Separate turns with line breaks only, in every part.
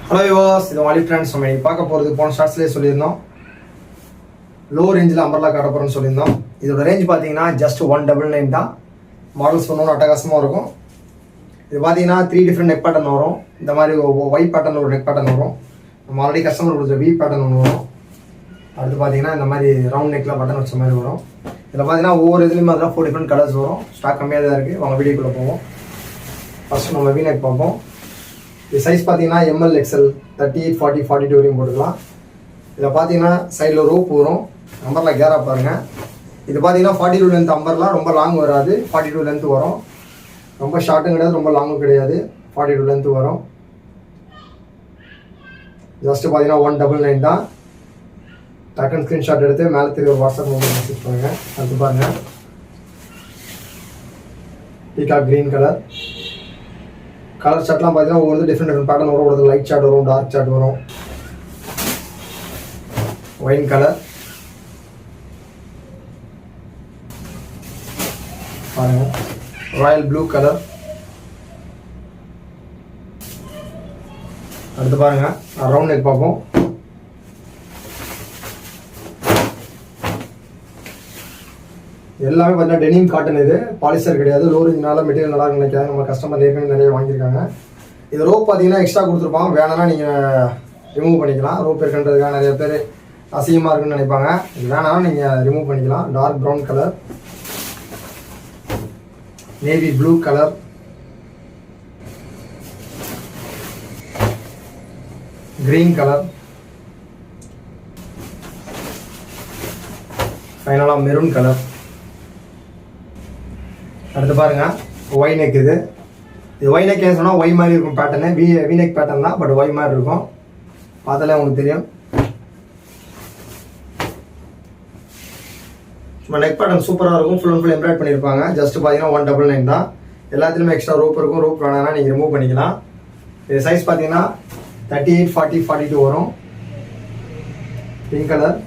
Hello யுவாஸ், இது Vaali friends. நம்ம இன்னைக்கு பார்க்க போகிறது போன ஷார்ட்ஸ்லேயே சொல்லியிருந்தோம், லோ ரேஞ்சில் அம்பர்லா காட்ட போகிறோன்னு சொல்லியிருந்தோம். இதோட ரேஞ்ச் பார்த்தீங்கன்னா ஜஸ்ட் 199 தான். மாடல்ஸ் ஒன்று அட்டகாசமாக இருக்கும். இது பார்த்தீங்கன்னா 3 டிஃப்ரெண்ட் நெக் பேட்டர்ன் வரும். இந்த மாதிரி ஒய் பேட்டர்ன் ஒரு நெக் பேட்டர்ன் வரும். நம்ம ஆல்ரெடி கஸ்டமர் கொடுத்த வி பேட்டர்ன் ஒன்று வரும். அடுத்து பார்த்தீங்கன்னா இந்த மாதிரி ரவுண்ட் நெக்கில் பட்டன் வச்ச மாதிரி வரும். இதில் பார்த்தீங்கன்னா ஒவ்வொரு இதுலேயும் பார்த்தீங்கன்னா 4 டிஃப்ரெண்ட் கலர்ஸ் வரும். ஸ்டாக் கம்மியாக தான் இருக்குது. அவங்க வீடியோக்குள்ளே போவோம். ஃபஸ்ட்டு நம்ம வி நெக் பார்ப்போம். இது சைஸ் பார்த்தீங்கன்னா எம்எல் எக்ஸ்எல் 38, 40, 42 வரையும் போட்டுக்கலாம். இதில் பார்த்தீங்கன்னா சைடில் ரோப் வரும். அம்பர்லாம் கேராக பாருங்கள். இது பார்த்தீங்கன்னா 42 லென்த் அம்பர்லாம், ரொம்ப லாங் வராது. 42 லென்த் வரும். ரொம்ப ஷார்ட்டும் கிடையாது, ரொம்ப லாங்கும் கிடையாது. 42 லென்த் வரும். ஜஸ்ட்டு பார்த்தீங்கன்னா 199 தான். டக்குன்னு ஸ்க்ரீன்ஷாட் எடுத்து மேலே தெரிய வாட்ஸ்அப் மொபைல் மெசேஜ் பண்ணுங்கள். அடுத்து பாருங்கள், பீகாக் க்ரீன் கலர். கலர் சார்ட்லாம் பார்த்தீங்கன்னா ஒவ்வொரு டிஃப்ரெண்ட் பேட்டர்ன் வரும். ஒரு லைட் சார்ட் வரும், டார்க் சார்ட் வரும். ஒயின் கலர் பாருங்க. Royal blue colour. அடுத்து பாருங்க, ரவுண்ட் நெக் பார்ப்போம். எல்லாமே பார்த்தீங்கன்னா டெனிம் காட்டன். இது பாலிஸ்டர் கிடையாது. லோ ரேஞ்சினால மெட்டீரியல் நல்லா இருக்குன்னு நினைக்காது. நம்ம கஸ்டமர் ஏற்கனவே நிறைய வாங்கியிருக்காங்க. இது ரோப் பார்த்தீங்கன்னா எக்ஸ்ட்ரா கொடுத்துருப்பாங்க. வேணாம்னா நீங்கள் ரிமூவ் பண்ணிக்கலாம். ரோப் இருக்குன்றதுக்காக நிறைய பேர் அசிங்கமாக இருக்குன்னு நினைப்பாங்க. இது வேணாம்னா நீங்கள் ரிமூவ் பண்ணிக்கலாம். Dark brown colour, navy blue colour, green colour, ஃபைனலாக மெரூன் கலர். அடுத்து பாருங்க, ஒய் நெக். இது ஒய் நெக் ஏன் சொன்னால் ஒய் மாதிரி இருக்கும் பேட்டர்னு. வி நெக் பேட்டர்ன் தான், பட் ஒய் மாதிரி இருக்கும். பார்த்தாலே உங்களுக்கு தெரியும். சும்மா நெக் பேட்டர்ன் சூப்பராக இருக்கும். ஃபுல் அண்ட் ஃபுல் எம்ப்ராய்ட் பண்ணியிருப்பாங்க. ஜஸ்ட் பார்த்தீங்கன்னா 199 தான். எல்லாத்துலேயுமே எக்ஸ்ட்ரா ரோப் இருக்கும். ரோப் வேணாம்னா நீங்கள் ரிமூவ் பண்ணிக்கலாம். இது சைஸ் பார்த்தீங்கன்னா 38, 40, 42 வரும். Pink colour,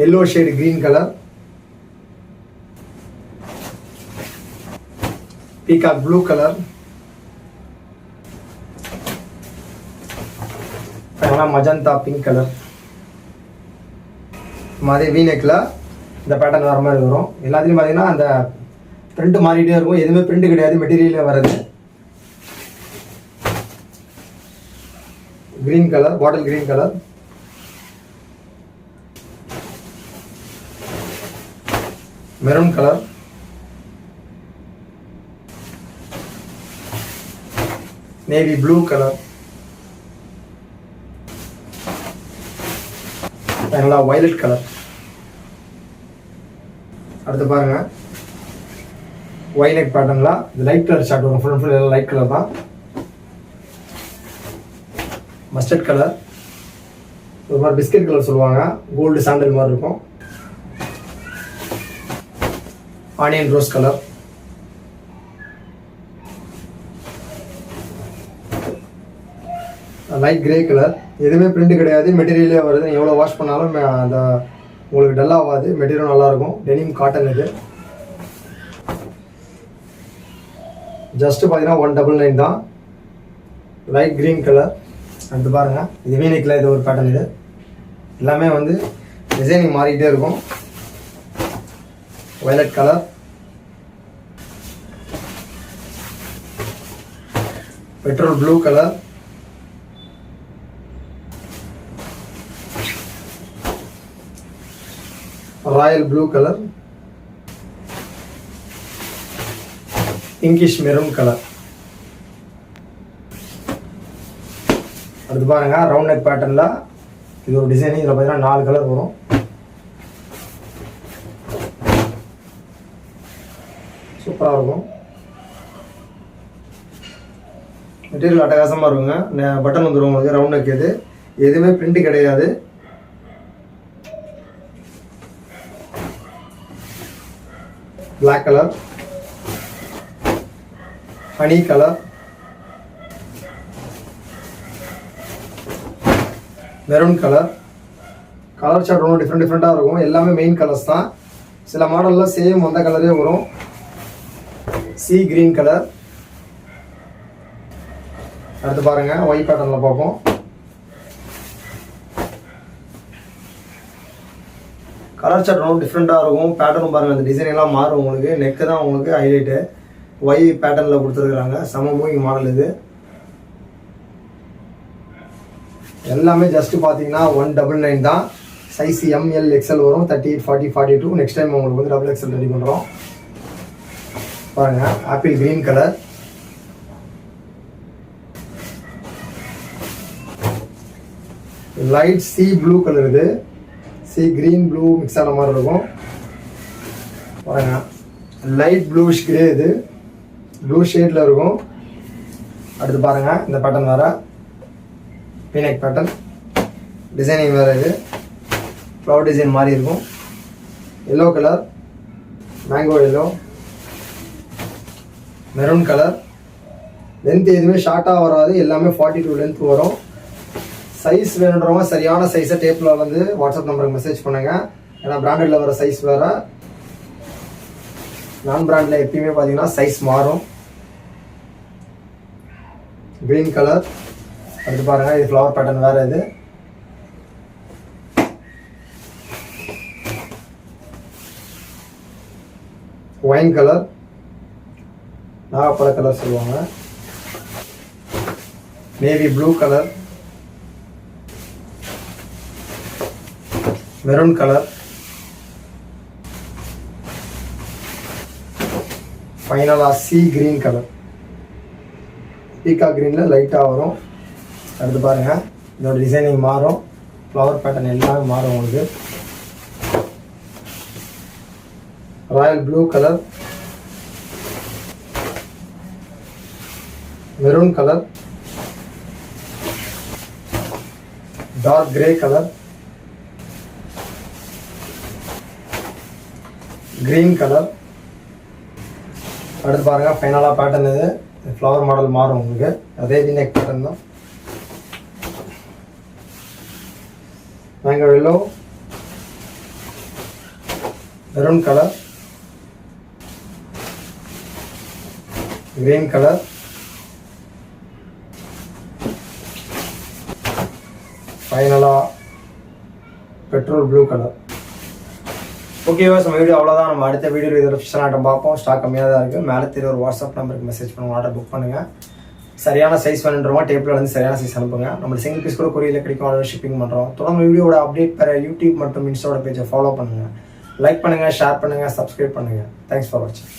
yellow shade green colour, peacock blue colour, magenta pink colour. மாதிரி வி நெக்கில் இந்த பேட்டர்ன் வர மாதிரி வரும். எல்லாத்துலேயும் பார்த்தீங்கன்னா அந்த பிரிண்ட் மாறிட்டே இருக்கும். எதுவுமே பிரிண்ட் கிடையாது, மெட்டீரியலே வர்றது. Green colour, bottle green colour, maroon colour, navy blue colour, நல்லா வயலட் கலர். அடுத்து பாருங்க, ஒய் நெக் பேட்டர்ன்ல இது லைட் கலர் ஷார்ட் வரும். ஃபுல் அண்ட் ஃபுல் எல்லாம் லைட் கலர் தான். மஸ்டர்ட் கலர், ஒரு மாதிரி பிஸ்கட் கலர் சொல்லுவாங்க. கோல்டு சாண்டல் மாதிரி இருக்கும். Onion rose colour, light grey colour. எதுவுமே பிரிண்ட் கிடையாது, மெட்டீரியலே வருது. எவ்வளோ வாஷ் பண்ணாலும் அந்த உங்களுக்கு டல் ஆகாது. மெட்டீரியல் நல்லாயிருக்கும். Denim cotton. இது ஜஸ்ட் பார்த்தீங்கன்னா 199 தான். Light green colour. அடுத்து பாருங்கள், இது வி நெக்கில் இது ஒரு பேட்டர்ன். இது எல்லாமே வந்து டிசைனிங் மாறிக்கிட்டே இருக்கும். Violet colour, petrol blue colour, Royal blue colour, pinkish maroon colour. அடுத்து பாருங்க, ரவுண்ட் நெக் பேட்டர்ன்ல இது ஒரு டிசைனிங். இதில் பார்த்தீங்கன்னா 4 கலர் வரும். சூப்பராக இருக்கும். மெட்டீரியல் அட்டகாசமாக இருக்குங்க. பட்டன் வந்துடும் உங்களுக்கு. Round neck. இது எதுவுமே பிரிண்ட் கிடையாது. Black colour, honey colour, maroon colour. Colour chart ரொம்ப டிஃப்ரெண்ட்டாக இருக்கும். எல்லாமே மெயின் கலர்ஸ் தான். சில மாடலில் சேம் அந்த கலரே வரும். சி கிரீன் கலர், அடுத்து பாருங்கள் ஒய் பேட்டர்னில் பார்ப்போம். கலர் சார்ட் ரொம்ப டிஃப்ரெண்ட்டாக இருக்கும். பேட்டர்னும் பாருங்கள், அந்த டிசைன் எல்லாம் மாறும். உங்களுக்கு நெக்கு தான் உங்களுக்கு ஹைலைட்டு. ஒய் பேட்டர்னில் கொடுத்துருக்குறாங்க. செம மூவிங் மாடல் இது. எல்லாமே ஜஸ்ட்டு பார்த்தீங்கன்னா 199 தான். சைஸ் எம்எல் எக்ஸ்எல் வரும். 38, 40, 42. நெக்ஸ்ட் டைம் உங்களுக்கு வந்து டபுள் எக்ஸ்எல் ரெடி பண்ணுறோம். பாருங்கள் apple green colour, light C blue colour. இது சி க்ரீன் ப்ளூ மிக்ஸ் ஆன மாதிரி இருக்கும். பாருங்க லைட் ப்ளூஷ் கிரே, இது ப்ளூ ஷேடில் இருக்கும். அடுத்து பாருங்கள் இந்த பேட்டர்ன் வேறு பீனக் பேட்டர்ன், டிசைனிங் வேறு. இது ஃப்ளவர் டிசைன் மாதிரி இருக்கும். Yellow colour, mango yellow, maroon colour. Length எதுவுமே ஷார்ட்டாக வராது, எல்லாமே 42 லென்த் வரும். சைஸ் வேணுன்றவங்க சரியான சைஸை டேப்பில் வந்து வாட்ஸ்அப் நம்பருக்கு மெசேஜ் பண்ணுங்கள். ஏன்னா பிராண்டடில் வர சைஸ் வேறு, நான் பிராண்டில் எப்பயுமே பார்த்தீங்கன்னா சைஸ் மாறும். Green colour. அடுத்து பாருங்கள் இது ஃப்ளவர் பேட்டர்ன் வேறு. இது ஒயின் கலர், நாகப்பழ கலர் சொல்லுவாங்க. Navy blue colour, maroon colour, ஃபைனலாக சி க்ரீன் கலர். பீகா க்ரீனில் லைட்டாக வரும். அடுத்து பாருங்கள் இதோட டிசைனிங் மாறும். ஃப்ளவர் பேட்டர்ன் எல்லாமே மாறும் உங்களுக்கு. Royal blue colour, maroon colour, dark grey colour, green colour. அடுத்து பாருங்கள் ஃபைனலாக பேட்டர்ன். இது ஃப்ளவர் மாடல் மாறும் உங்களுக்கு. அதே நெக் பேட்டர்ன் தான். Mango yellow, maroon colour, green colour, ஃபைனலாக பெட்ரோல் ப்ளூ கலர். ஓகேவா, நம்ம வீடியோ அவ்வளோதான். நம்ம அடுத்த வீடியோவில் இதோட ஃபிஷன் ஆட்டம் பார்ப்போம். ஸ்டாக் கம்மியாக தான் இருக்குது. மேலே தெரிய ஒரு வாட்ஸ்அப் நம்பருக்கு மெசேஜ் பண்ணுங்கள், ஆர்டர் புக் பண்ணுங்கள். சரியான சைஸ் வேணுன்றவங்க டேப்பில் வந்து சரியான சைஸ் அனுப்புங்க. நம்ம சிங்கிள் பீஸ் கூட கொரியரில் கிடைக்கும், ஆர்டர் ஷிப்பிங் பண்ணுறோம். தொடர்ந்து வீடியோட அப்டேட் பெற யூடியூப் மற்றும் இன்ஸ்டாவோட பேஜை ஃபாலோ பண்ணுங்கள். லைக் பண்ணுங்கள், ஷேர் பண்ணுங்கள், சப்ஸ்கிரைப் பண்ணுங்கள். தேங்க்ஸ் ஃபார் வாட்சிங்.